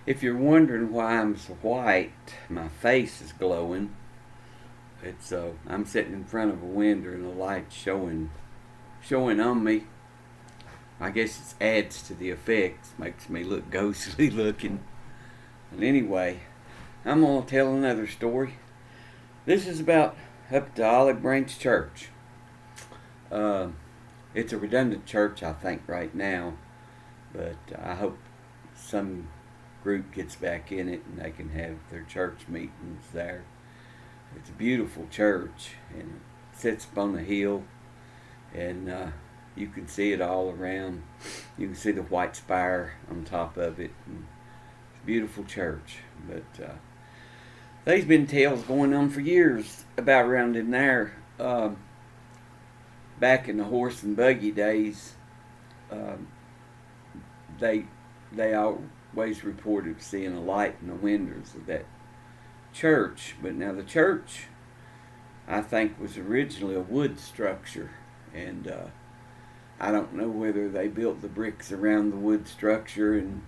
If you're wondering why I'm so white, my face is glowing. It's I'm sitting in front of a window and the light showing on me. I guess it adds to the effects, makes me look ghostly looking. And anyway, I'm gonna tell another story. This is about up to Olive Branch Church. Uh, it's a redundant church, I think, right now, but I hope some group gets back in it and they can have their church meetings there. It's a beautiful church and it sits up on a hill, and you can see it all around. You can see the white spire on top of it. And it's a beautiful church, but there's been tales going on for years about around in there. Back in the horse and buggy days, um, they they always reported seeing a light in the windows of that church. But now the church, I think, was originally a wood structure, and I don't know whether they built the bricks around the wood structure and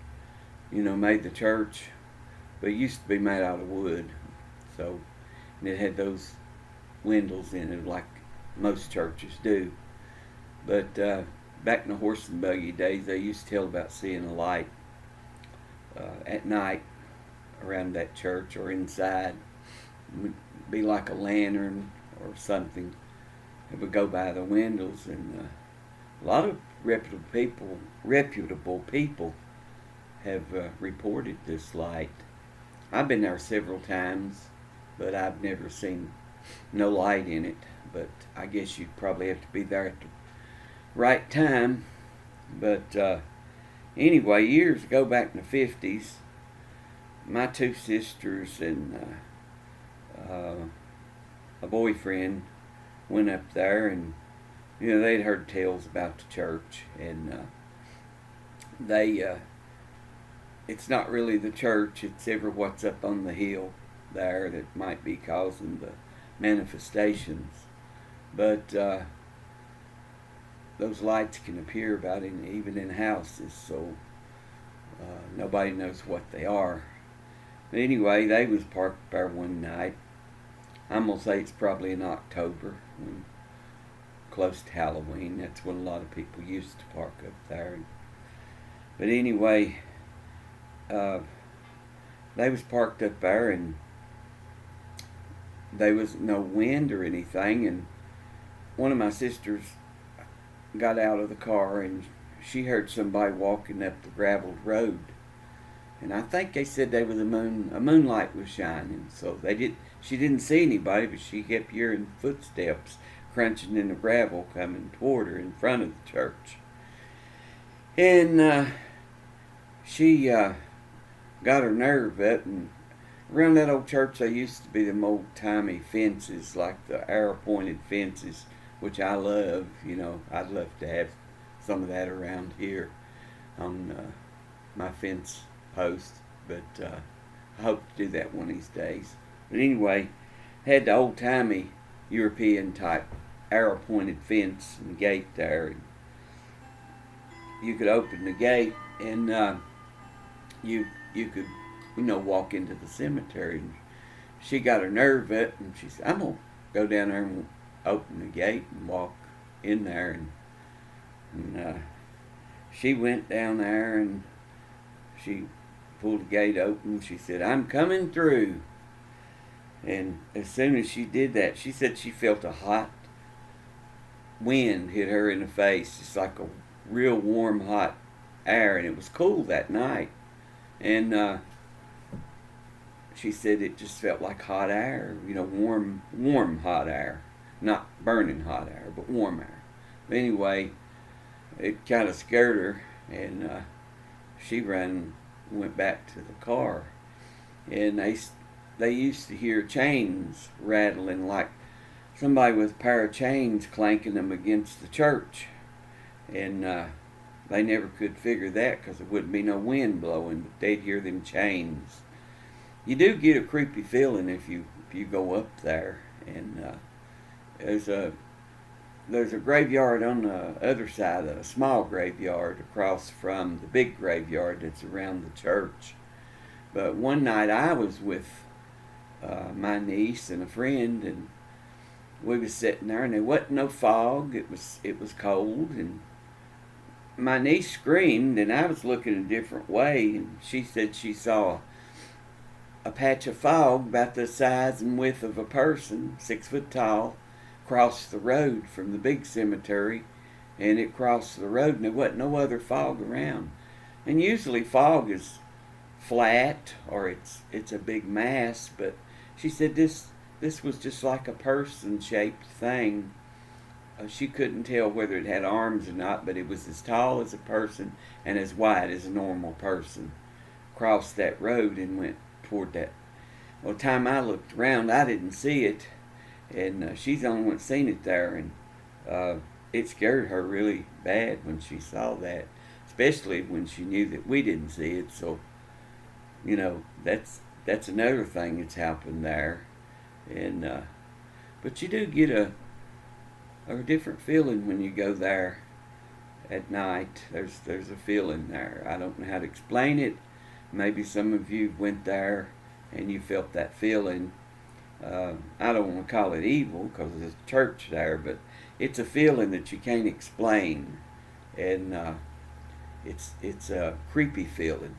made the church, but it used to be made out of wood. So, and it had those windows in it like most churches do. But back in the horse and buggy days, they used to tell about seeing a light at night around that church or inside. It would be like a lantern or something. It would go by the windows, and a lot of reputable people have reported this light. I've been there several times, but I've never seen no light in it. But I guess you'd probably have to be there at the right time. But anyway, years ago, back in the 50s, my two sisters and a boyfriend went up there, and they'd heard tales about the church, and they it's not really the church, it's ever what's up on the hill there that might be causing the manifestations. But those lights can appear about even in houses, so nobody knows what they are. But anyway, they was parked there one night. I'm gonna say it's probably in October, when close to Halloween. That's when a lot of people used to park up there. But anyway, uh, they was parked up there, and there was no wind or anything. And one of my sisters got out of the car, and she heard somebody walking up the graveled road. And I think they said there was a moonlight was shining. So she didn't see anybody, but she kept hearing footsteps crunching in the gravel coming toward her in front of the church. And she got her nerve up, and around that old church there used to be them old timey fences, like the arrow pointed fences, which I love. I'd love to have some of that around here on my fence post, but I hope to do that one of these days. But anyway, had the old timey European type arrow pointed fence and gate there. And you could open the gate, and you could walk into the cemetery. And she got her nerve up, and she said, "I'm gonna go down there and open the gate and walk in there." And she went down there, and she pulled the gate open. She said, "I'm coming through." And as soon as she did that, she said she felt a hot wind hit her in the face. It's like a real warm, hot air, and it was cool that night. And she said it just felt like hot air, warm hot air. Not burning hot air, but warm air. But anyway, it kind of scared her, and she went back to the car. And they used to hear chains rattling, like somebody with a pair of chains clanking them against the church. And they never could figure that because there wouldn't be no wind blowing, but they'd hear them chains. You do get a creepy feeling if you go up there. And there's a graveyard on the other side, a small graveyard across from the big graveyard that's around the church. But one night I was with my niece and a friend, and we was sitting there, and there wasn't no fog. It was cold, and my niece screamed, and I was looking a different way, and she said she saw a patch of fog about the size and width of a person, 6 foot tall, cross the road from the big cemetery, and it crossed the road, and there wasn't no other fog around. And usually fog is flat or it's a big mass, but she said this was just like a person shaped thing. She couldn't tell whether it had arms or not, but it was as tall as a person and as wide as a normal person. Crossed that road and went toward that. Well, the time I looked around, I didn't see it, and she's the only one that seen it there, and it scared her really bad when she saw that, especially when she knew that we didn't see it. So, that's another thing that's happened there, and but you do get a different feeling when you go there at night. There's a feeling there. I don't know how to explain it. Maybe some of you went there and you felt that feeling. I don't want to call it evil because there's a church there, but it's a feeling that you can't explain, and it's a creepy feeling.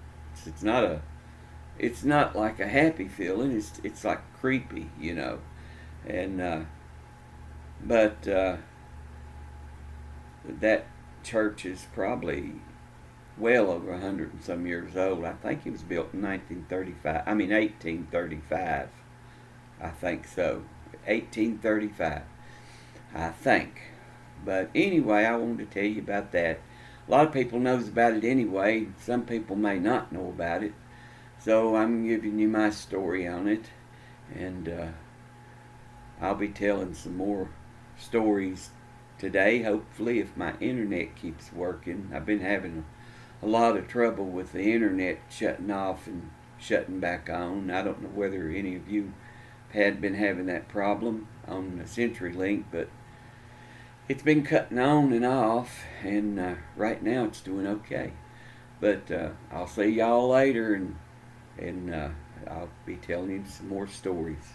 It's not like a happy feeling. It's like creepy, and but that church is probably well over 100 and some years old. I think it was built in 1835. I think so. 1835. I think. But anyway, I wanted to tell you about that. A lot of people knows about it anyway. Some people may not know about it. So I'm giving you my story on it. And I'll be telling some more stories today, hopefully, if my internet keeps working. I've been having a lot of trouble with the internet shutting off and shutting back on. I don't know whether any of you had been having that problem on the CenturyLink, but it's been cutting on and off, and right now it's doing okay. But I'll see y'all later, and I'll be telling you some more stories.